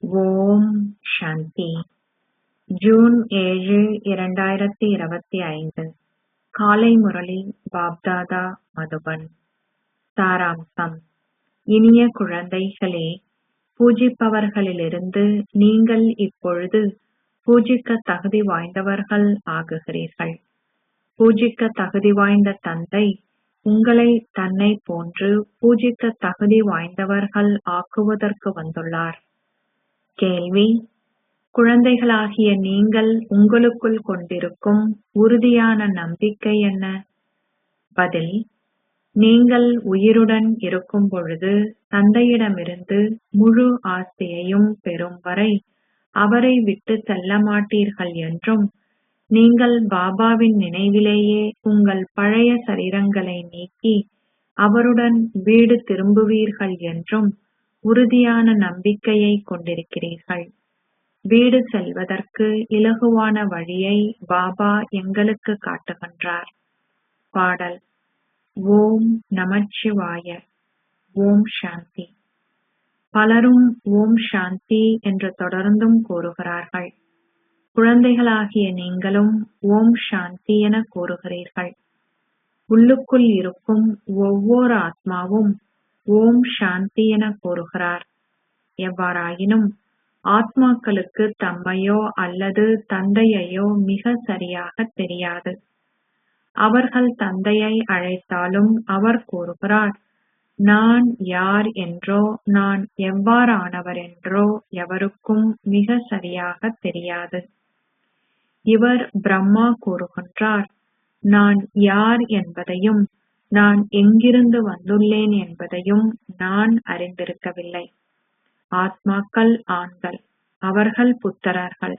ஓம் சாந்தி. June 7, 2025 காலை முரளி பாப்தாதா மதுபன். சாராம்சம். இனிய குழந்தைகளே, பூஜிப்பவர்களிலிருந்து நீங்கள் இப்பொழுது பூஜிக்க தகுதி வாய்ந்தவர்கள் ஆகுகிறீர்கள். பூஜிக்க தகுதி வாய்ந்த தந்தை உங்களை தன்னை போன்று பூஜிக்க தகுதி வாய்ந்தவர்கள் ஆக்குவதற்கு வந்துள்ளார். கேள்வி: குழந்தைகளாகிய நீங்கள் உங்களுக்குள் கொண்டிருக்கும் உறுதியான நம்பிக்கை என்ன? பதில்: நீங்கள் உயிருடன் இருக்கும் பொழுது தந்தையிடமிருந்து முழு ஆஸ்தியையும் பெறும் வரை அவரை விட்டு செல்ல மாட்டீர்கள் என்றும், நீங்கள் பாபாவின் நினைவிலேயே உங்கள் பழைய சரீரங்களை நீக்கி அவருடன் வீடு திரும்புவீர்கள் என்றும் உறுதியான நம்பிக்கையை கொண்டிருக்கிறீர்கள். வீடு செல்வதற்கு இலகுவான வழியை பாபா எங்களுக்கு காட்டுகின்றார். பாடல்: ஓம் நமச்சிவாய. ஓம் சாந்தி. பலரும் ஓம் சாந்தி என்று தொடர்ந்தும் கூறுகிறார்கள். குழந்தைகளாகிய நீங்களும் ஓம் சாந்தி என கூறுகிறீர்கள். உள்ளுக்குள் இருக்கும் ஒவ்வொரு ஆத்மாவும் ஓம் சாந்தி என கூறுகிறார். எவ்வாறாயினும் ஆத்மாக்களுக்கு தம்மையோ அல்லது தந்தையையோ மிக சரியாக தெரியாது. அவர்கள் தந்தையை அழைத்தாலும் அவர் கூறுகிறார், நான் யார் என்றோ நான் எவ்வாறானவர் என்றோ எவருக்கும் மிக சரியாக தெரியாது. இவர் பிரம்மா கூறுகின்றார், நான் யார் என்பதையும் நான் எங்கிருந்து வந்துள்ளேன் என்பதையும் நான் அறிந்திருக்கவில்லை. ஆத்மாக்கள் ஆண்கள், அவர்கள் புத்திரர்கள்.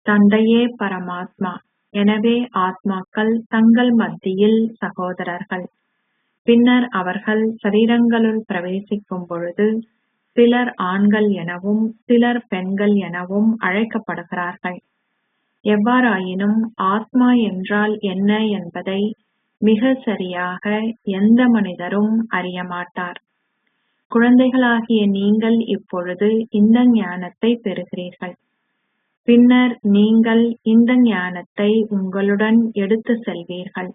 தந்தையே பரமாத்மா. எனவே ஆத்மாக்கள் தங்கள் மத்தியில் சகோதரர்கள். பின்னர் அவர்கள் சரீரங்களுள் பிரவேசிக்கும் பொழுது சிலர் ஆண்கள் எனவும் சிலர் பெண்கள் எனவும் அழைக்கப்படுகிறார்கள். எவ்வாறாயினும் ஆத்மா என்றால் என்ன என்பதை மிக சரியாக எந்த மனிதரும் அறியமாட்டார். குழந்தைகளாகிய நீங்கள் இப்பொழுது இந்த ஞானத்தை பெறுகிறீர்கள். பின்னர் நீங்கள் இந்த ஞானத்தை உங்களுடன் எடுத்து செல்வீர்கள்.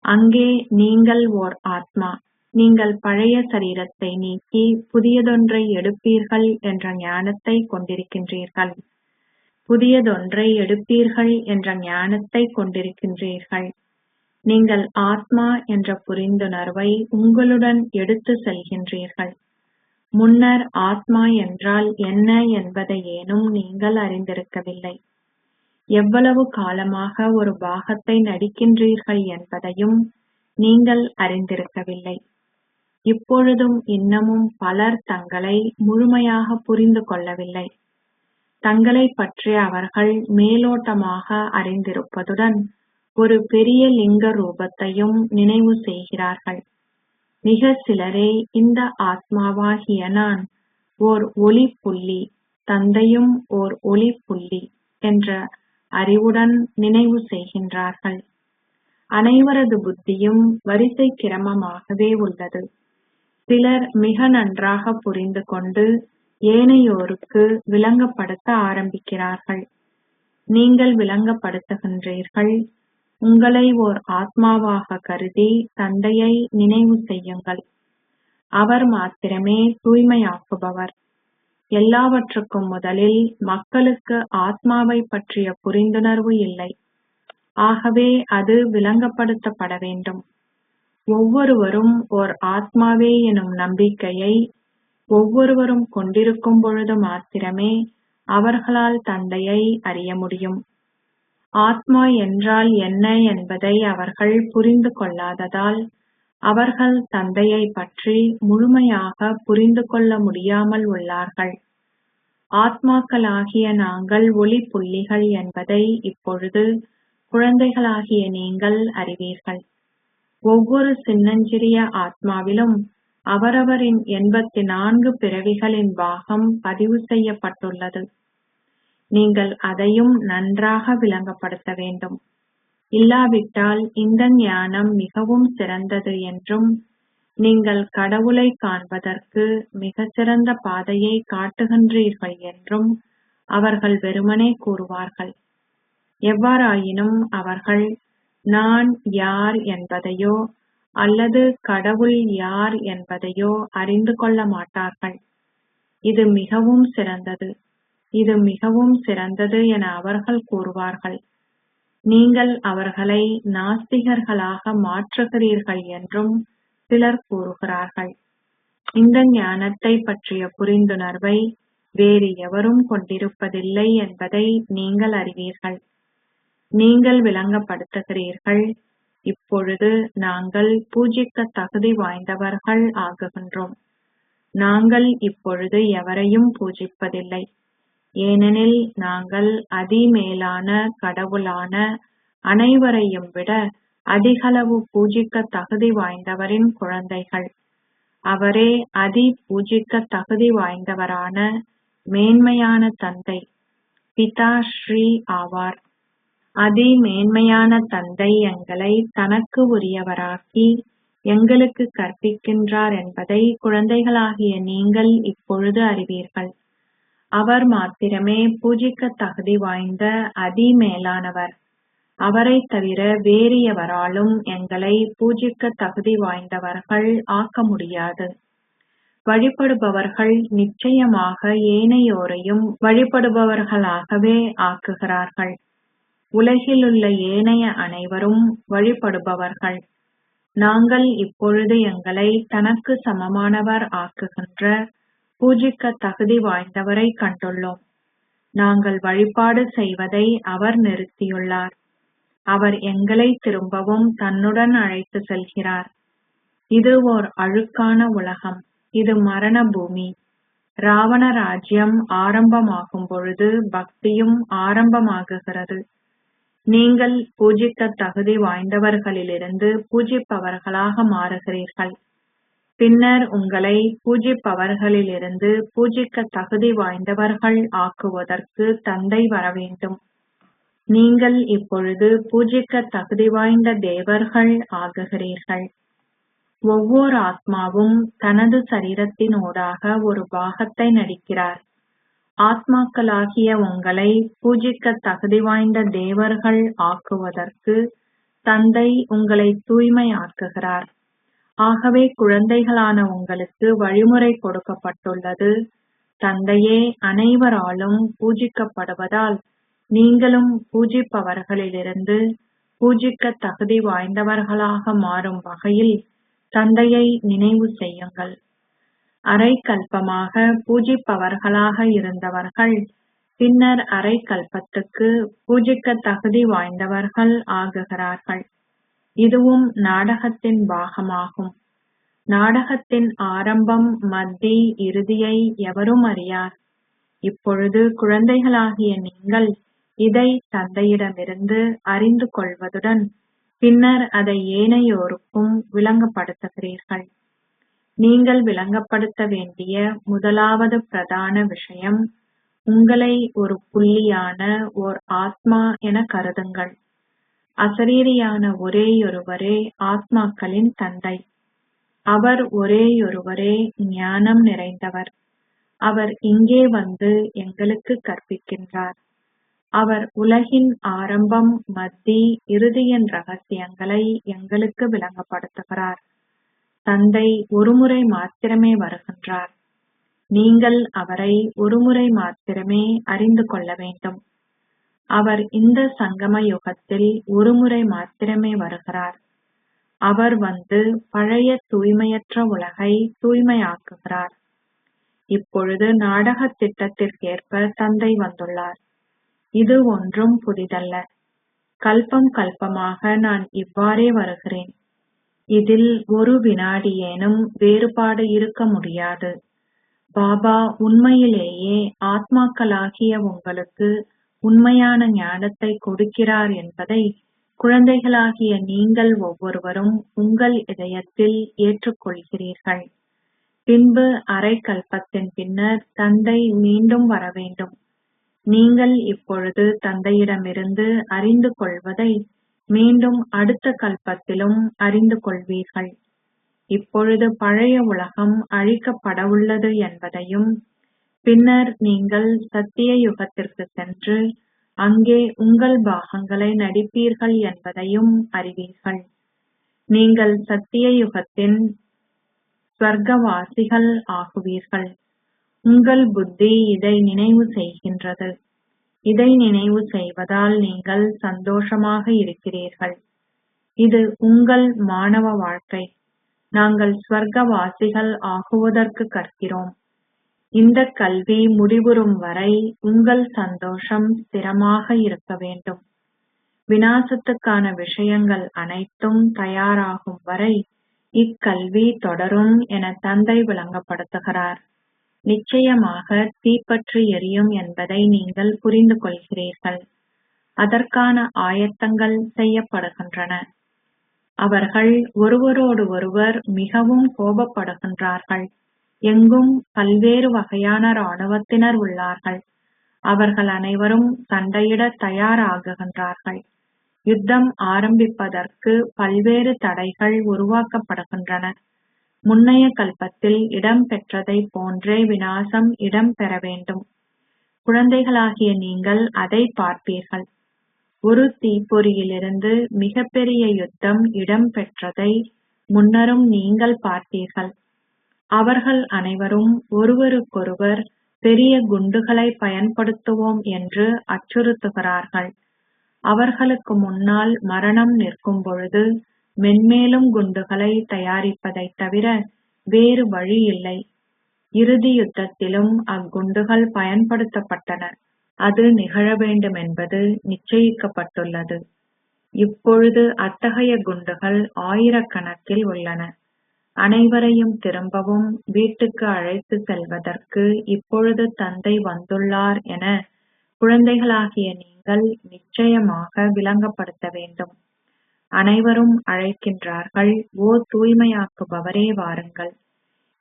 அங்கே நீங்கள் ஓர் ஆத்மா, நீங்கள் பழைய சரீரத்தை நீக்கி புதியதொன்றை எடுப்பீர்கள் என்ற ஞானத்தை கொண்டிருக்கின்றீர்கள். புதியதொன்றை எடுப்பீர்கள் என்ற ஞானத்தை கொண்டிருக்கின்றீர்கள். நீங்கள் ஆத்மா என்ற புரிந்துணர்வை உங்களுடன் எடுத்து செல்கின்றீர்கள். முன்னர் ஆத்மா என்றால் என்ன என்பதையேனும் நீங்கள் அறிந்திருக்கவில்லை. எவ்வளவு காலமாக ஒரு பாகத்தை நடிக்கின்றீர்கள் என்பதையும் நீங்கள் அறிந்திருக்கவில்லை. இப்பொழுதும் இன்னமும் பலர் தங்களை முழுமையாக புரிந்து கொள்ளவில்லை. தங்களை பற்றி அவர்கள் மேலோட்டமாக அறிந்திருப்பதுடன் ஒரு பெரிய லிங்க ரூபத்தையும் நினைவு செய்கிறார்கள். மிக சிலரே இந்த ஆத்மாவாகிய நான் ஓர் ஒளி புள்ளி, தந்தையும் ஓர் ஒளி புள்ளி என்ற அறிவுடன் நினைவு செய்கின்றார்கள். அனைவரது புத்தியும் வரிசை கிரமமாகவே உள்ளது. சிலர் மிக நன்றாக புரிந்து கொண்டு ஏனையோருக்கு விளங்கப்படுத்த ஆரம்பிக்கிறார்கள். நீங்கள் விளங்கப்படுத்துகின்றீர்கள். உங்களை ஓர் ஆத்மாவாக கருதி தந்தையை நினைவு செய்யுங்கள். அவர் மாத்திரமே தூய்மையாக்குபவர். எல்லாவற்றுக்கும் முதலில் மக்களுக்கு ஆத்மாவை பற்றிய புரிந்துணர்வு இல்லை. ஆகவே அது விளங்கப்படுத்தப்பட வேண்டும். ஒவ்வொருவரும் ஓர் ஆத்மாவே எனும் நம்பிக்கையை ஒவ்வொருவரும் கொண்டிருக்கும் பொழுது மாத்திரமே அவர்களால் தந்தையை அறிய முடியும். ஆத்மா என்றால் என்ன என்பதை அவர்கள் புரிந்து கொள்ளாததால் அவர்கள் தந்தையை பற்றி முழுமையாக புரிந்து கொள்ள முடியாமல் உள்ளார்கள். ஆத்மாக்களாகிய நாங்கள் ஒளி புள்ளிகள் என்பதை இப்பொழுது குழந்தைகளாகிய நீங்கள் அறிவீர்கள். ஒவ்வொரு சின்னஞ்சிறிய ஆத்மாவிலும் அவரவரின் 84 பிறவிகளின் பாகம் பதிவு செய்யப்பட்டுள்ளது. நீங்கள் அதையும் நன்றாக விளங்கப்படுத்த வேண்டும். இல்லாவிட்டால் இந்த ஞானம் மிகவும் சிறந்தது என்றும் நீங்கள் கடவுளை காண்பதற்கு மிகச்சிறந்த பாதையை காட்டுகின்றீர்கள் என்றும் அவர்கள் வெறுமனே கூறுவார்கள். எவ்வாறாயினும் அவர்கள் நான் யார் என்பதையோ அல்லது கடவுள் யார் என்பதையோ அறிந்து கொள்ள மாட்டார்கள். இது மிகவும் சிறந்தது, இது மிகவும் சிறந்தது என அவர்கள் கூறுவார்கள். நீங்கள் அவர்களை நாஸ்திகர்களாக மாற்றுகிறீர்கள் என்றும் சிலர் கூறுகிறார்கள். இந்த ஞானத்தை பற்றிய புரிந்துணர்வை வேறு எவரும் கொண்டிருப்பதில்லை என்பதை நீங்கள் அறிவீர்கள். நீங்கள் விளங்கப்படுத்துகிறீர்கள். இப்பொழுது நாங்கள் பூஜிக்க தகுதி வாய்ந்தவர்கள் ஆகுகின்றோம். நாங்கள் இப்பொழுது எவரையும் பூஜிப்பதில்லை, ஏனெனில் நாங்கள் அதிமேலான கடவுளான அனைவரையும் விட அதிகளவு பூஜிக்க தகுதி வாய்ந்தவரின் குழந்தைகள். அவரே அதி பூஜிக்க தகுதி வாய்ந்தவரான மேன்மையான தந்தை பிதா ஸ்ரீ ஆவார். அதி மேன்மையான தந்தை எங்களை தனக்கு உரியவராக்கி எங்களுக்கு கற்பிக்கின்றார் என்பதை குழந்தைகளாகிய நீங்கள் இப்பொழுது அறிவீர்கள். அவர் மாத்திரமே பூஜிக்க தகுதி வாய்ந்த அதி மேலானவர். அவரை தவிர வேறு எவராலும் எங்களை பூஜிக்க தகுதி வாய்ந்தவர்கள் ஆக்க முடியாது. வழிபடுபவர்கள் நிச்சயமாக ஏனையோரையும் வழிபடுபவர்களாகவே ஆக்குகிறார்கள். உலகிலுள்ள ஏனைய அனைவரும் வழிபடுபவர்கள். நாங்கள் இப்பொழுது எங்களை தனக்கு சமமானவர் ஆக்குகின்ற பூஜிக்க தகுதி வாய்ந்தவரை கண்டுள்ளோம். நாங்கள் வழிபாடு செய்வதை அவர் நிறுத்தியுள்ளார். அவர் எங்களை திரும்பவும் தன்னுடன் அழைத்து செல்கிறார். இது ஓர் அழுக்கான உலகம். இது மரண பூமி. ராவண ராஜ்யம் ஆரம்பமாகும் பொழுது பக்தியும் ஆரம்பமாகுகிறது. நீங்கள் பூஜிக்க தகுதி வாய்ந்தவர்களிலிருந்து பூஜிப்பவர்களாக மாறுகிறீர்கள். பின்னர் உங்களை பூஜிப்பவர்களிலிருந்து பூஜிக்க தகுதி வாய்ந்தவர்கள் ஆக்குவதற்கு தந்தை வரவேண்டும். நீங்கள் இப்பொழுது பூஜிக்க தகுதி வாய்ந்த தேவர்கள் ஆகுகிறீர்கள். ஒவ்வொரு ஆத்மாவும் தனது சரீரத்தினூடாக ஒரு பாகத்தை நடிக்கிறார். ஆத்மாக்களாகிய உங்களை பூஜிக்க தகுதி வாய்ந்த தேவர்கள் ஆக்குவதற்கு தந்தை உங்களை தூய்மையாக்குகிறார். ஆகவே குழந்தைகளான உங்களுக்கு வழிமுறை கொடுக்கப்பட்டுள்ளது. தந்தையே அனைவராலும் பூஜிக்கப்படுவதால் நீங்களும் பூஜிப்பவர்களிலிருந்து பூஜிக்க தகுதி வாய்ந்தவர்களாக மாறும் வகையில் தந்தையை நினைவு செய்யுங்கள். அரை கல்பமாக பூஜிப்பவர்களாக இருந்தவர்கள் பின்னர் அரை கல்பத்துக்கு பூஜிக்க தகுதி வாய்ந்தவர்கள் ஆகுகிறார்கள். இதுவும் நாடகத்தின் பாகமாகும். நாடகத்தின் ஆரம்பம், மத்தி, இறுதியை எவரும் அறியார். இப்பொழுது குழந்தைகளாகிய நீங்கள் இதை தந்தையிடமிருந்து அறிந்து கொள்வதுடன் பின்னர் அதை ஏனையோருக்கும் விளங்கப்படுத்துகிறீர்கள். நீங்கள் விளங்கப்படுத்த வேண்டிய முதலாவது பிரதான விஷயம், உங்களை ஒரு புள்ளியான ஓர் ஆத்மா என கருதுங்கள். அசரீரியான ஒரேயொருவரே ஆத்மாக்களின் தந்தை. அவர் ஒரேயொருவரே ஞானம் நிறைந்தவர். அவர் இங்கே வந்து எங்களுக்கு கற்பிக்கின்றார். அவர் உலகின் ஆரம்பம், மத்தி, இறுதியின் ரகசியங்களை எங்களுக்கு விளங்கப்படுத்துகிறார். தந்தை ஒருமுறை மாத்திரமே வருகின்றார். நீங்கள் அவரை ஒருமுறை மாத்திரமே அறிந்து கொள்ள வேண்டும். அவர் இந்த சங்கம யுகத்தில் ஒருமுறை மாத்திரமே வருகிறார். அவர் வந்து பழைய தூய்மையற்ற உலகை தூய்மையாக்குகிறார். இப்பொழுது நாடக திட்டத்திற்கேற்ப தந்தை வந்துள்ளார். இது ஒன்றும் புதிதல்ல. கல்பம் கல்பமாக நான் இவ்வாறே வருகிறேன். இதில் ஒரு வினாடியேனும் வேறுபாடு இருக்க முடியாது. பாபா உண்மையிலேயே ஆத்மாக்களாகிய உங்களுக்கு உண்மையான ஞானத்தை கொடுக்கிறார் என்பதை குழந்தைகளாகிய நீங்கள் ஒவ்வொருவரும் உங்கள் இதயத்தில் ஏற்றுக்கொள்கிறீர்கள். பின்பு அரை கல்பத்தின் பின்னர் தந்தை மீண்டும் வர வேண்டும். நீங்கள் இப்பொழுது தந்தையிடமிருந்து அறிந்து கொள்வதை மீண்டும் அடுத்த கல்பத்திலும் அறிந்து கொள்வீர்கள். இப்பொழுது பழைய உலகம் அழிக்கப்படவுள்ளது என்பதையும், பின்னர் நீங்கள் சத்திய யுகத்திற்கு சென்று அங்கே உங்கள் பாகங்களை நடிப்பீர்கள் என்பதையும் அறிவீர்கள். நீங்கள் சத்திய யுகத்தின் ஸ்வர்க்கவாசிகள் ஆகுவீர்கள். உங்கள் புத்தி இதை நினைவு செய்கின்றது. இதை நினைவு செய்வதால் நீங்கள் சந்தோஷமாக இருக்கிறீர்கள். இது உங்கள் மாணவ வாழ்க்கை. நாங்கள் ஸ்வர்க்கவாசிகள் ஆகுவதற்கு கற்கிறோம். இந்த கல்வி முடிவுறும் வரை உங்கள் சந்தோஷம் ஸ்திரமாக இருக்க வேண்டும். விநாசத்துக்கான விஷயங்கள் அனைத்தும் தயாராகும் வரை இக்கல்வி தொடரும் என தந்தை விளங்கப்படுத்துகிறார். நிச்சயமாக தீப்பற்றி எரியும் என்பதை நீங்கள் புரிந்து கொள்கிறீர்கள். அதற்கான ஆயத்தங்கள் செய்யப்படுகின்றன. அவர்கள் ஒருவரோடு ஒருவர் மிகவும் கோபப்படுகின்றார்கள். எங்கும் பல்வேறு வகையான இராணுவத்தினர் உள்ளார்கள். அவர்கள் அனைவரும் சண்டையிட தயாராகுகின்றார்கள். யுத்தம் ஆரம்பிப்பதற்கு பல்வேறு தடைகள் உருவாக்கப்படுகின்றன. முன்னைய கல்பத்தில் இடம் பெற்றதை போன்றே விநாசம் இடம் பெற வேண்டும். குழந்தைகளாகிய நீங்கள் அதை பார்ப்பீர்கள். ஒரு தீப்பொறியிலிருந்து மிகப்பெரிய யுத்தம் இடம் பெற்றதை முன்னரும் நீங்கள் பார்த்தீர்கள். அவர்கள் அனைவரும் ஒருவருக்கொருவர் பெரிய குண்டுகளை பயன்படுத்துவோம் என்று அச்சுறுத்துகிறார்கள். அவர்களுக்கு முன்னால் மரணம் நிற்கும் பொழுது மென்மேலும் குண்டுகளை தயாரிப்பதைத் தவிர வேறு வழி இல்லை. இறுதி யுத்தத்திலும் அக்குண்டுகள் பயன்படுத்தப்பட்டன. அது நிகழ வேண்டும் என்பது நிச்சயிக்கப்பட்டுள்ளது. இப்பொழுது அத்தகைய குண்டுகள் ஆயிரக்கணக்கில் உள்ளன. அனைவரையும் திரும்பவும் வீட்டுக்கு அழைத்து செல்வதற்கு இப்பொழுது தந்தை வந்துள்ளார் என குழந்தைகளாகிய நீங்கள் நிச்சயமாக விளங்கப்படுத்த வேண்டும். அனைவரும் அழைக்கின்றார்கள், ஓ தூய்மையாக்குபவரே வாருங்கள்.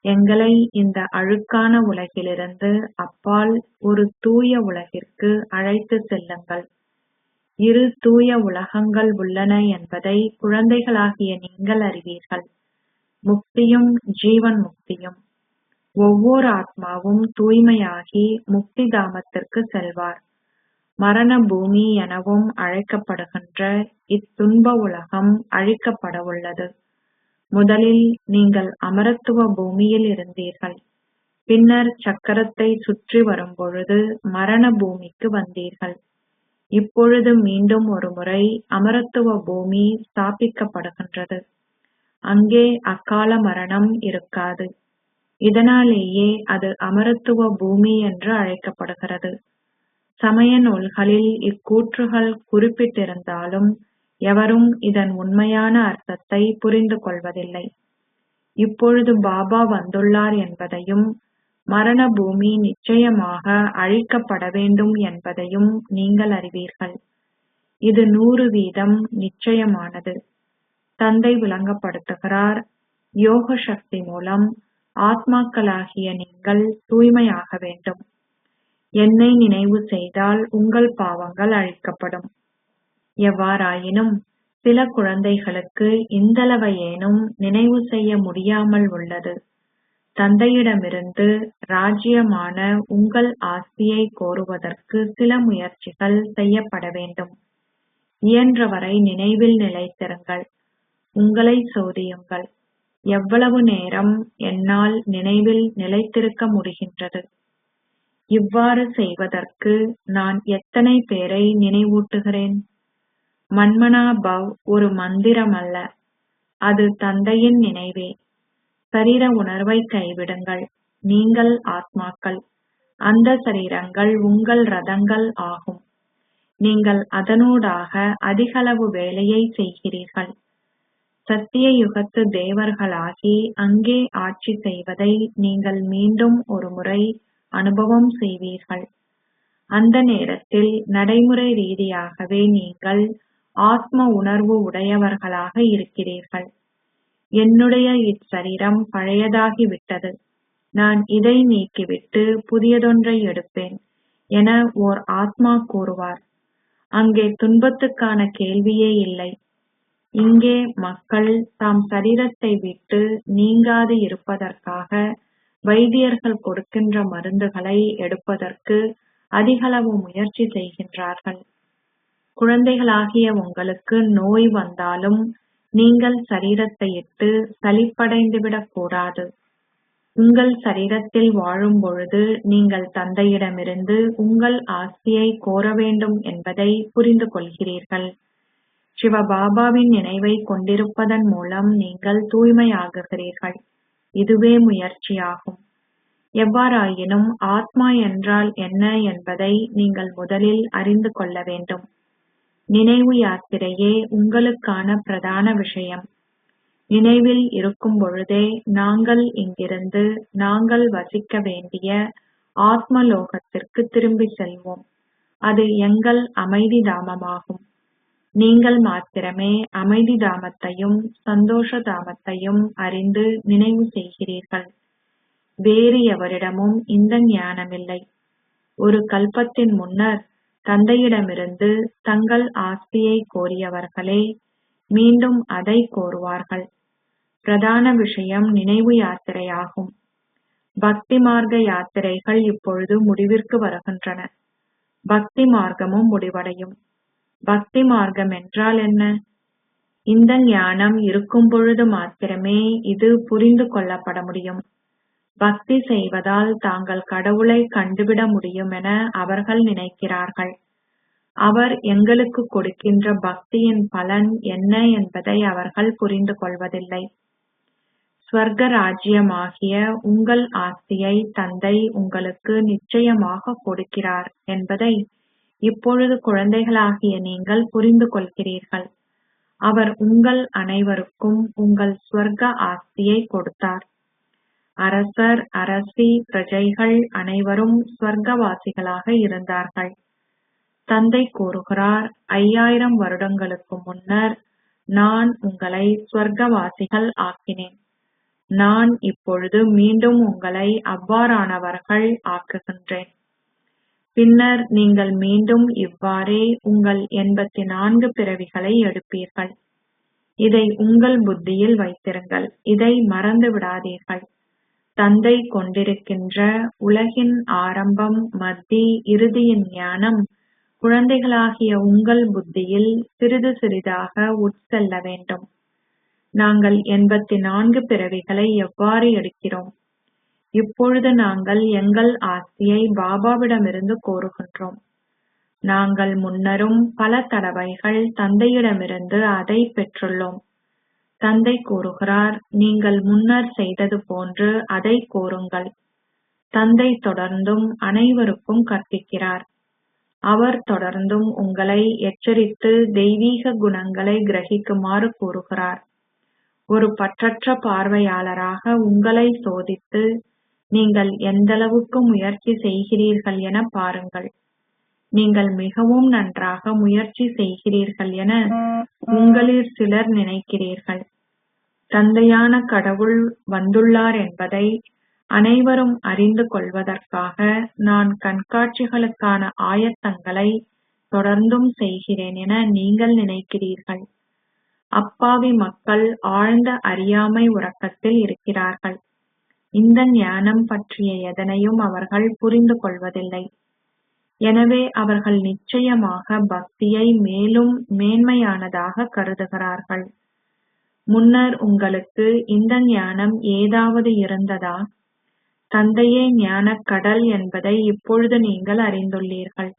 எங்களை இந்த அழுக்கான உலகிலிருந்து அப்பால் ஒரு தூய உலகிற்கு அழைத்து செல்லுங்கள். இரு தூய உலகங்கள் உள்ளன என்பதை குழந்தைகளாகிய நீங்கள் அறிவீர்கள். முக்தியும் ஜீவன் முக்தியும். ஒவ்வொரு ஆத்மாவும் தூய்மையாகி முக்தி தாமத்திற்கு செல்வார். மரண பூமி எனவும் அழைக்கப்படுகின்ற இத்துன்ப உலகம் அழிக்கப்படவுள்ளது. முதலில் நீங்கள் அமரத்துவ பூமியில் இருந்தீர்கள். பின்னர் சக்கரத்தை சுற்றி வரும்பொழுது மரண பூமிக்கு வந்தீர்கள். இப்பொழுது மீண்டும் ஒரு முறை அமரத்துவ பூமி ஸ்தாபிக்கப்படுகின்றது. அங்கே அக்கால மரணம் இருக்காது. இதனாலேயே அது அமரத்துவ பூமி என்று அழைக்கப்படுகிறது. சமய நூல்களில் இக்கூற்றுகள் குறிப்பிட்டிருந்தாலும் எவரும் இதன் உண்மையான அர்த்தத்தை புரிந்து கொள்வதில்லை. இப்பொழுது பாபா வந்துள்ளார் என்பதையும் மரண பூமி நிச்சயமாக அழிக்கப்பட வேண்டும் என்பதையும் நீங்கள் அறிவீர்கள். இது 100% நிச்சயமானது. தந்தை விளங்கப்படுத்துகிறார், யோக சக்தி மூலம் ஆத்மாக்களாகிய நீங்கள் தூய்மையாக வேண்டும். என்னை நினைவு செய்தால் உங்கள் பாவங்கள் அழிக்கப்படும். எவ்வாறாயினும் சில குழந்தைகளுக்கு இந்தளவையேனும் நினைவு செய்ய முடியாமல் உள்ளது. தந்தையிடமிருந்து ராஜ்யமான உங்கள் ஆஸ்தியை கோருவதற்கு சில முயற்சிகள் செய்யப்பட வேண்டும். இயன்றவரை நினைவில் நிலைத்திருங்கள். உங்களை சோதியுங்கள். எவ்வளவு நேரம் என்னால் நினைவில் நிலைத்திருக்க முடிகின்றது? இவ்வாறு செய்வதற்கு நான் எத்தனை பேரை நினைவூட்டுகிறேன்? மன்மனா பவ் ஒரு மந்திரமல்ல, அது தந்தையின் நினைவே. சரீர உணர்வை கைவிடுங்கள். நீங்கள் ஆத்மாக்கள். அந்த சரீரங்கள் உங்கள் ரதங்கள் ஆகும். நீங்கள் அதனூடாக அதிகளவு வேலையை செய்கிறீர்கள். சத்திய யுகத்து தேவர்களாகி அங்கே ஆட்சி செய்வதை நீங்கள் மீண்டும் ஒரு முறை அனுபவம் செய்வீர்கள். அந்த நேரத்தில் நடைமுறை ரீதியாகவே நீங்கள் ஆத்ம உணர்வு உடையவர்களாக இருக்கிறீர்கள். என்னுடைய இச்சரீரம் பழையதாகிவிட்டது. நான் இதை நீக்கிவிட்டு புதியதொன்றை எடுப்பேன் என ஓர் ஆத்மா கூறுவார். அங்கே துன்பத்துக்கான கேள்வியே இல்லை. இங்கே மக்கள் தாம் சரீரத்தை விட்டு நீங்காது இருப்பதற்காக வைத்தியர்கள் கொடுக்கின்ற மருந்துகளை எடுப்பதற்கு அதிகளவு முயற்சி செய்கின்றார்கள். குழந்தைகளாகிய உங்களுக்கு நோய் வந்தாலும் நீங்கள் சரீரத்தை இட்டு சலிப்படைந்துவிடக் கூடாது. உங்கள் சரீரத்தில் வாழும் பொழுது நீங்கள் தந்தையிடமிருந்து உங்கள் ஆஸ்தியை கோர வேண்டும் என்பதை புரிந்து கொள்கிறீர்கள். சிவபாபாவின் நினைவை கொண்டிருப்பதன் மூலம் நீங்கள் தூய்மையாகுகிறீர்கள். இதுவே முயற்சியாகும். எவ்வாறாயினும் ஆத்மா என்றால் என்ன என்பதை நீங்கள் முதலில் அறிந்து கொள்ள வேண்டும். நினைவு யாத்திரையே உங்களுக்கான பிரதான விஷயம். நினைவில் இருக்கும் பொழுதே நாங்கள் இங்கிருந்து நாங்கள் வசிக்க வேண்டிய ஆத்மலோகத்திற்கு திரும்பி செல்வோம். அது எங்கள் அமைதி தாமமாகும். நீங்கள் மாத்திரமே அமைதி தாமத்தையும் சந்தோஷ தாமத்தையும் அறிந்து நினைவு செய்கிறீர்கள். வேறு எவரிடமும் இந்த ஞானமில்லை. ஒரு கல்பத்தின் முன்னர் தந்தையிடமிருந்து தங்கள் ஆஸ்தியை கோரியவர்களே மீண்டும் அதை கோருவார்கள். பிரதான விஷயம் நினைவு யாத்திரையாகும். பக்தி மார்க்க யாத்திரைகள் இப்பொழுது முடிவிற்கு வருகின்றன. பக்தி மார்க்கமும் முடிவடையும். பக்தி மார்க்கம் என்றால் என்ன? இந்த ஞானம் இருக்கும் பொழுது மாத்திரமே இது புரிந்து கொள்ளப்பட முடியும். பக்தி செய்வதால் தாங்கள் கடவுளை கண்டுவிட முடியும் என அவர்கள் நினைக்கிறார்கள். அவர் எங்களுக்கு கொடுக்கின்ற பக்தியின் பலன் என்ன என்பதை அவர்கள் புரிந்து கொள்வதில்லை. ஸ்வர்க ராஜ்யமாகிய உங்கள் ஆஸ்தியை தந்தை உங்களுக்கு நிச்சயமாக கொடுக்கிறார் என்பதை இப்பொழுது குழந்தைகளாகிய நீங்கள் புரிந்து கொள்கிறீர்கள். அவர் உங்கள் அனைவருக்கும் உங்கள் ஸ்வர்க ஆஸ்தியை கொடுத்தார். அரசர், அரசி, பிரஜைகள் அனைவரும் ஸ்வர்க்கவாசிகளாக இருந்தார்கள். தந்தை கூறுகிறார், 5000 வருடங்களுக்கு முன்னர் நான் உங்களை ஸ்வர்க்கவாசிகள் ஆக்கினேன். நான் இப்பொழுது மீண்டும் உங்களை அவ்வாறானவர்கள் ஆக்குகின்றேன். பின்னர் நீங்கள் மீண்டும் இவ்வாறே உங்கள் 84 பிறவிகளை எடுப்பீர்கள். இதை உங்கள் புத்தியில் வைத்திருங்கள். இதை மறந்து விடாதீர்கள். தந்தை கொண்டிருக்கின்ற உலகின் ஆரம்பம், மத்தி, இறுதியின் ஞானம் குழந்தைகளாகிய உங்கள் புத்தியில் சிறிது சிறிதாக உட்செல்ல வேண்டும். நாங்கள் 84 பிறவிகளை எவ்வாறு எடுக்கிறோம்? இப்பொழுது நாங்கள் எங்கள் ஆஸ்தியை பாபாவிடமிருந்து கோருகின்றோம். நாங்கள் முன்னரும் பல தடவைகள் தந்தையிடமிருந்து அதை பெற்றுள்ளோம். தந்தை கூறுகிறார், நீங்கள் முன்னர் செய்தது போன்று அதை கோருங்கள். தந்தை தொடர்ந்தும் அனைவருக்கும் கற்பிக்கிறார். அவர் தொடர்ந்தும் உங்களை எச்சரித்து தெய்வீக குணங்களை கிரகிக்குமாறு கூறுகிறார். ஒரு பற்றற்ற பார்வையாளராக உங்களை சோதித்து நீங்கள் எந்தளவுக்கு முயற்சி செய்கிறீர்கள் என பாருங்கள். நீங்கள் மிகவும் நன்றாக முயற்சி செய்கிறீர்கள் என உங்களில் சிலர் நினைக்கிறீர்கள். தந்தையான கடவுள் வந்துள்ளார் என்பதை அனைவரும் அறிந்து கொள்வதற்காக நான் கண்காட்சிகளுக்கான ஆயத்தங்களை தொடர்ந்தும் செய்கிறேன் என நீங்கள் நினைக்கிறீர்கள். அப்பாவி மக்கள் ஆழ்ந்த அறியாமை உறக்கத்தில் இருக்கிறார்கள். இந்த ஞானம் பற்றிய எதனையும் அவர்கள் புரிந்து கொள்வதில்லை. எனவே அவர்கள் நிச்சயமாக பக்தியை மேலும் மேன்மையானதாக கருதுகிறார்கள். முன்னர் உங்களுக்கு இந்த ஞானம் ஏதாவது இருந்ததா? தந்தையே ஞானக் கடல் என்பதை இப்பொழுது நீங்கள் அறிந்துள்ளீர்கள்.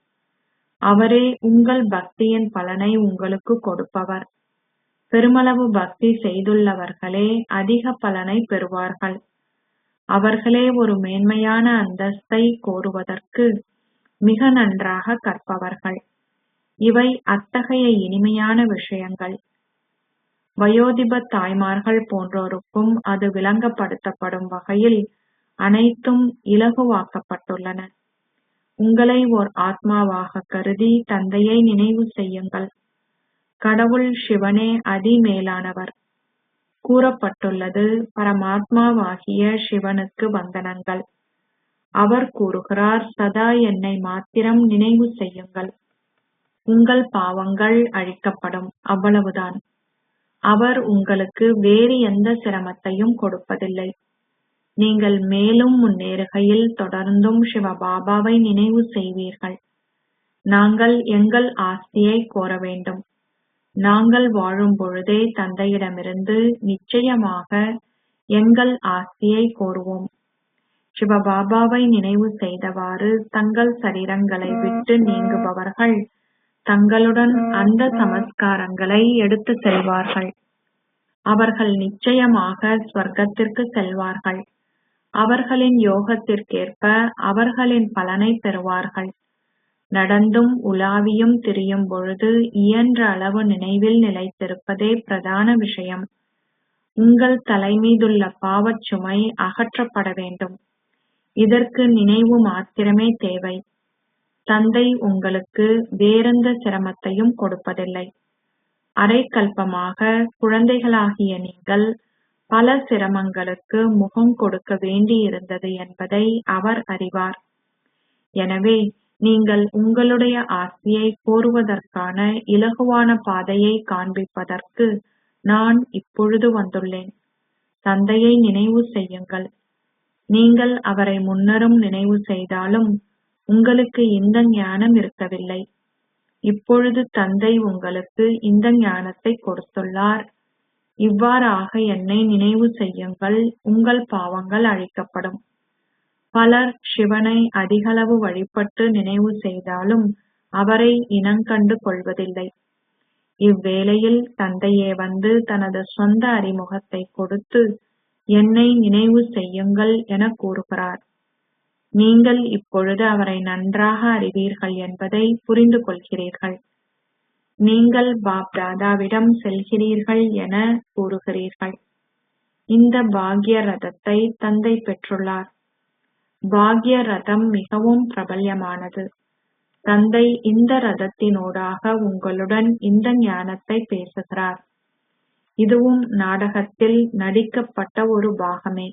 அவரே உங்கள் பக்தியின் பலனை உங்களுக்கு கொடுப்பவர். பெருமளவு பக்தி செய்துள்ளவர்களே அதிக பலனை பெறுவார்கள். அவர்களே ஒரு மேன்மையான அந்தஸ்தை கோருவதற்கு மிக நன்றாக கற்பவர்கள். இவை அத்தகைய இனிமையான விஷயங்கள். வயோதிப தாய்மார்கள் போன்றோருக்கும் அது விளங்கப்படுத்தப்படும் வகையில் அனைத்தும் இலகுவாக்கப்பட்டுள்ளன. உங்களை ஓர் ஆத்மாவாக கருதி தந்தையை நினைவு செய்யுங்கள். கடவுள் சிவனே அதிமேலானவர். கூறப்பட்டுள்ளது, பரமாத்மாவாகிய சிவனுக்கு வந்தனங்கள். அவர் கூறுகிறார், சதா என்னை மாத்திரம் நினைவு செய்யுங்கள். உங்கள் பாவங்கள் அழிக்கப்படும். அவ்வளவுதான். அவர் உங்களுக்கு வேறு எந்த சிரமத்தையும் கொடுப்பதில்லை. நீங்கள் மேலும் முன்னேறுகையில் தொடர்ந்தும் சிவபாபாவை நினைவு செய்வீர்கள். நாங்கள் எங்கள் ஆஸ்தியை கோர வேண்டும். நாங்கள் வாழும் பொழுதே தந்தையிடமிருந்து நிச்சயமாக எங்கள் ஆஸ்தியை கோருவோம். சிவபாபாவை நினைவு செய்தவாறு தங்கள் சரீரங்களை விட்டு நீங்குபவர்கள் தங்களுடன் அந்த சமஸ்காரங்களை எடுத்து செல்வார்கள். அவர்கள் நிச்சயமாக ஸ்வர்க்கத்திற்கு செல்வார்கள். அவர்களின் யோகத்திற்கேற்ப அவர்களின் பலனை பெறுவார்கள். நடந்தும் உலாவியும் திரியும் பொழுது இயன்ற அளவு நினைவில் நிலைத்திருப்பதே பிரதான விஷயம். உங்கள் தலைமீதுள்ள பாவச் சுமை அகற்றப்பட வேண்டும். இதற்கு நினைவு மாத்திரமே தேவை. தந்தை உங்களுக்கு வேறெந்த சிரமத்தையும் கொடுப்பதில்லை. அரைக்கல்பமாக குழந்தைகளாகிய நீங்கள் பல சிரமங்களுக்கு முகம் கொடுக்க வேண்டியிருந்தது என்பதை அவர் அறிவார். எனவே நீங்கள் உங்களுடைய ஆஸ்தியை கோருவதற்கான இலகுவான பாதையை காண்பிப்பதற்கு நான் இப்பொழுது வந்துள்ளேன். தந்தையை நினைவு செய்யுங்கள். நீங்கள் அவரை முன்னரும் நினைவு செய்தாலும் உங்களுக்கு இந்த ஞானம் இருக்கவில்லை. இப்பொழுது தந்தை உங்களுக்கு இந்த ஞானத்தை கொடுத்துள்ளார். இவ்வாறாக என்னை நினைவு செய்யுங்கள், உங்கள் பாவங்கள் அழிக்கப்படும். பலர் சிவனை அதிகளவு வழிபட்டு நினைவு செய்தாலும் அவரை இனங்கண்டு கொள்வதில்லை. இவ்வேளையில் தந்தையே வந்து தனது சொந்த அறிமுகத்தை கொடுத்து என்னை நினைவு செய்யுங்கள் என கூறுகிறார். நீங்கள் இப்பொழுது அவரை நன்றாக அறிவீர்கள் என்பதை புரிந்து கொள்கிறீர்கள். நீங்கள் பாப் தாதாவிடம் செல்கிறீர்கள் என கூறுகிறீர்கள். இந்த பாக்ய ரதத்தை தந்தை பெற்றுள்ளார். பாக்ய ரதம் மிகவும் பிரபல்யமானது. தந்தை இந்த ரதத்தினூடாக உங்களுடன் இந்த ஞானத்தை பேசுகிறார். இதுவும் நாடகத்தில் நடிக்கப்பட்ட ஒரு பாகமே.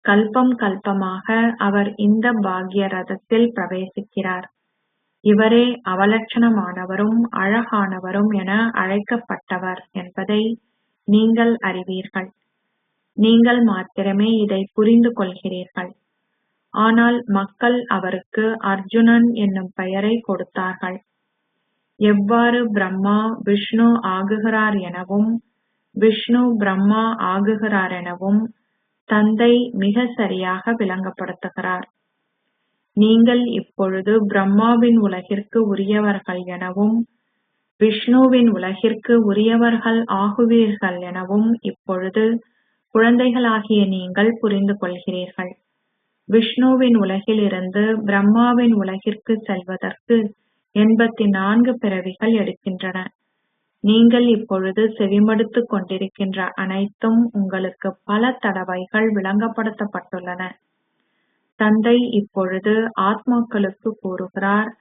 கல்பம் கல்பமாக அவர் இந்த பாக்ய ரதத்தில் பிரவேசிக்கிறார். இவரே அவலட்சணமானவரும் அழகானவரும் என அழைக்கப்பட்டவர் என்பதை நீங்கள் அறிவீர்கள். நீங்கள் மாத்திரமே இதை புரிந்து கொள்கிறீர்கள். ஆனால் மக்கள் அவருக்கு அர்ஜுனன் என்னும் பெயரை கொடுத்தார்கள். எவ்வாறு பிரம்மா விஷ்ணு ஆகுகிறார் எனவும் விஷ்ணு பிரம்மா ஆகுகிறார் எனவும் தந்தை மிக சரியாக விளங்கப்படுத்துகிறார். நீங்கள் இப்பொழுது பிரம்மாவின் உலகிற்கு உரியவர்கள் எனவும் விஷ்ணுவின் உலகிற்கு உரியவர்கள் ஆகுவீர்கள் எனவும் இப்பொழுது குழந்தைகளாகிய நீங்கள் புரிந்து கொள்கிறீர்கள். விஷ்ணுவின் உலகில் இருந்து பிரம்மாவின் உலகிற்கு செல்வதற்கு 84 பிறவிகள் எடுக்கின்றன. நீங்கள் இப்பொழுது செவிமடுத்துக் கொண்டிருக்கின்ற அனைத்தும் உங்களுக்கு பல தடவைகள் விளங்கப்படுத்தப்பட்டுள்ளன. தந்தை இப்பொழுது ஆத்மாக்களுக்கு கூறுகிறார்,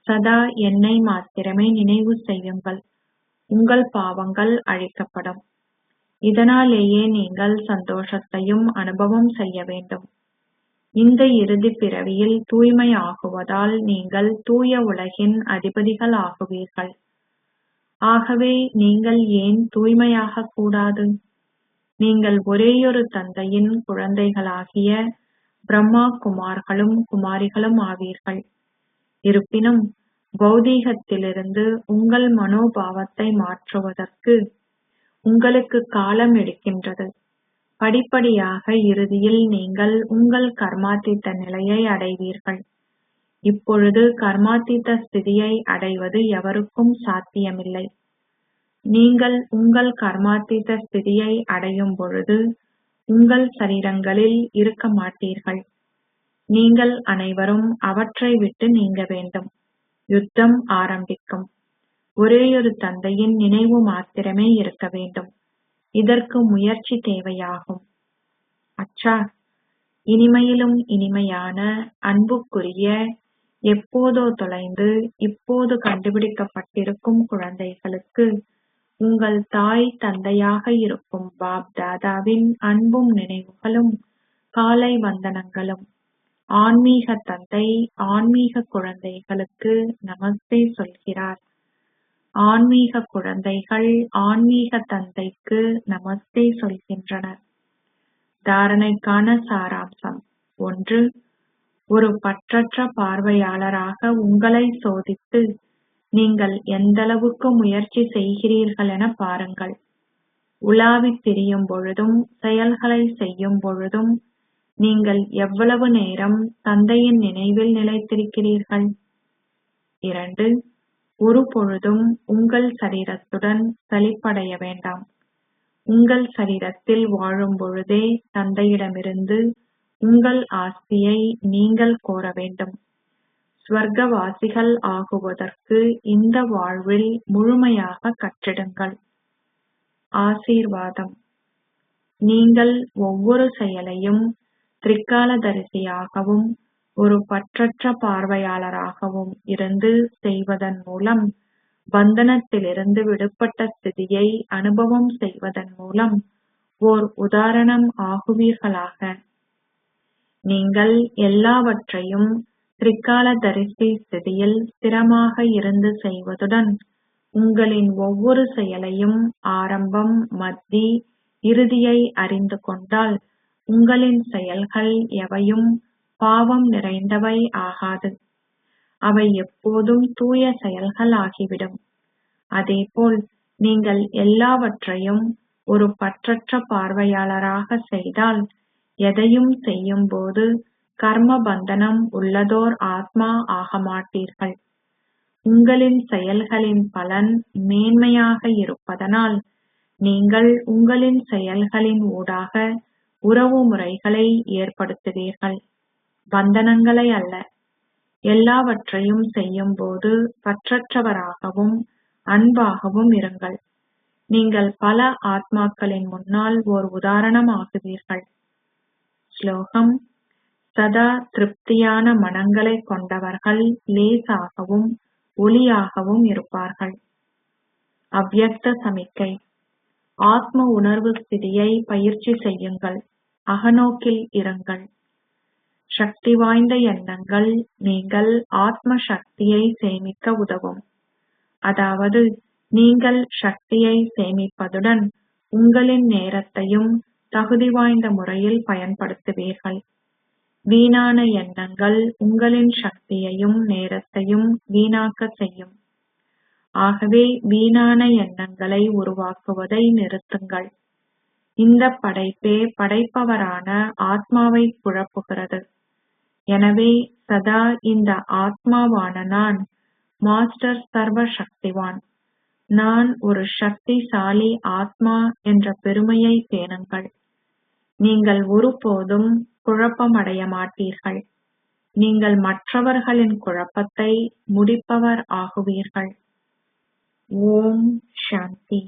சதா என்னை மாத்திரமே நினைவு செய்யுங்கள், உங்கள் பாவங்கள் அழிக்கப்படும். இதனாலேயே நீங்கள் சந்தோஷத்தையும் அனுபவம் செய்ய வேண்டும். இந்த இறுதி பிறவியில் தூய்மை ஆகுவதால் நீங்கள் தூய உலகின் அதிபதிகள் ஆகுவீர்கள். ஆகவே நீங்கள் ஏன் தூய்மையாக கூடாது? நீங்கள் ஒரேயொரு தந்தையின் குழந்தைகளாகிய பிரம்மா குமார்களும் குமாரிகளும் ஆவீர்கள். இருப்பினும் பௌதீகத்திலிருந்து உங்கள் மனோபாவத்தை மாற்றுவதற்கு உங்களுக்கு காலம் எடுக்கின்றது. படிப்படியாக இறுதியில் நீங்கள் உங்கள் கர்மாத்தீத்த நிலையை அடைவீர்கள். இப்பொழுது கர்மாத்தீத்த ஸ்திதியை அடைவது எவருக்கும் சாத்தியமில்லை. நீங்கள் உங்கள் கர்மாத்தீத்த ஸ்திதியை அடையும் பொழுது உங்கள் சரீரங்களில் இருக்க மாட்டீர்கள். நீங்கள் அனைவரும் அவற்றை விட்டு நீங்க வேண்டும். யுத்தம் ஆரம்பிக்கும். ஒரேயொரு தந்தையின் நினைவு மாத்திரமே இருக்க வேண்டும். இதற்கு முயற்சி தேவையாகும். அச்சா, இனிமையிலும் இனிமையான அன்புக்குரிய எப்போதோ தொலைந்து இப்போது கண்டுபிடிக்கப்பட்டிருக்கும் குழந்தைகளுக்கு உங்கள் தாய் தந்தையாக இருக்கும் பாப் தாதாவின் அன்பும் நினைவுகளும் காலை வந்தனங்களும். ஆன்மீக தந்தை ஆன்மீக குழந்தைகளுக்கு நமஸ்தே சொல்கிறார். ஆன்மீக குழந்தைகள் ஆன்மீக தந்தைக்கு நமஸ்தே சொல்கின்றனர். தாரணைக்கான சாராம்சம். 1. ஒரு பற்றற்ற பார்வையாளராக உங்களை சோதித்து நீங்கள் எந்தளவுக்கு முயற்சி செய்கிறீர்கள் என பாருங்கள். உலாவித் திரியும் பொழுதும் செயல்களை செய்யும் பொழுதும் நீங்கள் எவ்வளவு நேரம் தந்தையின் நினைவில் நிலைத்திருக்கிறீர்கள்? 2. ஒரு பொழுதும் உங்கள் சரீரத்துடன் சலிப்படைய வேண்டாம். உங்கள் சரீரத்தில் வாழும் பொழுதே தந்தையிடமிருந்து உங்கள் ஆஸ்தியை நீங்கள் கோர வேண்டும். ஸ்வர்க்கவாசிகள் ஆகுவதற்கு இந்த வாழ்வில் முழுமையாக கற்றிடுங்கள். ஆசீர்வாதம். நீங்கள் ஒவ்வொரு செயலையும் திரிகாலதரிசியாகவும் ஒரு பற்றற்ற பார்வையாளராகவும் இருந்து செய்வதன் மூலம் பந்தனத்திலிருந்து விடுபட்ட ஸ்திதியை அனுபவம் செய்வதன் மூலம் ஓர் உதாரணம் ஆகுவீர்களாக. நீங்கள் எல்லாவற்றையும் திரிகாலதரிசி ஸ்திதியில் ஸ்திரமாக இருந்து செய்வதுடன் உங்களின் ஒவ்வொரு செயலையும் ஆரம்பம், மத்தி, இறுதியை அறிந்து கொண்டால் உங்களின் செயல்கள் எவையும் பாவம் நிறைந்தவை ஆகாது. அவை எப்போதும் தூய செயல்கள் ஆகிவிடும். அதேபோல் நீங்கள் எல்லாவற்றையும் ஒரு பற்றற்ற பார்வையாளராக செய்தால் எதையும் செய்யும் போது கர்ம பந்தனம் உள்ளதோர் ஆத்மா ஆக மாட்டீர்கள். உங்களின் செயல்களின் பலன் மேன்மையாக இருப்பதனால் நீங்கள் உங்களின் செயல்களின் ஊடாக உறவு முறைகளை ஏற்படுத்துவீர்கள், பந்தனங்களை அல்ல. எல்லாவற்றையும் செய்யும் போது பற்றற்றவராகவும் அன்பாகவும் இருங்கள். நீங்கள் பல ஆத்மாக்களின் முன்னால் ஓர் உதாரணம் ஆகுவீர்கள். ஸ்லோகம். சதா திருப்தியான மனங்களைக் கொண்டவர்கள் லேசாகவும் ஒளியாகவும் இருப்பார்கள். அவ்யக்த சமிக்கை. ஆத்ம உணர்வு ஸ்திதியை பயிற்சி செய்யுங்கள். அகநோக்கில் இருங்கள். சக்தி வாய்ந்த எண்ணங்கள் நீங்கள் ஆத்ம சக்தியை சேமிக்க உதவும். அதாவது நீங்கள் சக்தியை சேமிப்பதுடன் உங்களின் நேரத்தையும் தகுதி வாய்ந்த முறையில் பயன்படுத்துவீர்கள். வீணான எண்ணங்கள் உங்களின் சக்தியையும் நேரத்தையும் வீணாக்க செய்யும். ஆகவே வீணான எண்ணங்களை உருவாக்குவதை நிறுத்துங்கள். இந்த படைப்பே படைப்பவரான ஆத்மாவை குழப்புகிறது. எனவே சதா இந்த ஆத்மாவான நான் மாஸ்டர் சர்வ சக்திவான், நான் ஒரு சக்திசாலி ஆத்மா என்ற பெருமையை பேணுங்கள். நீங்கள் ஒருபோதும் குழப்பமடைய மாட்டீர்கள். நீங்கள் மற்றவர்களின் குழப்பத்தை முடிப்பவர் ஆகுவீர்கள். ஓம் சாந்தி.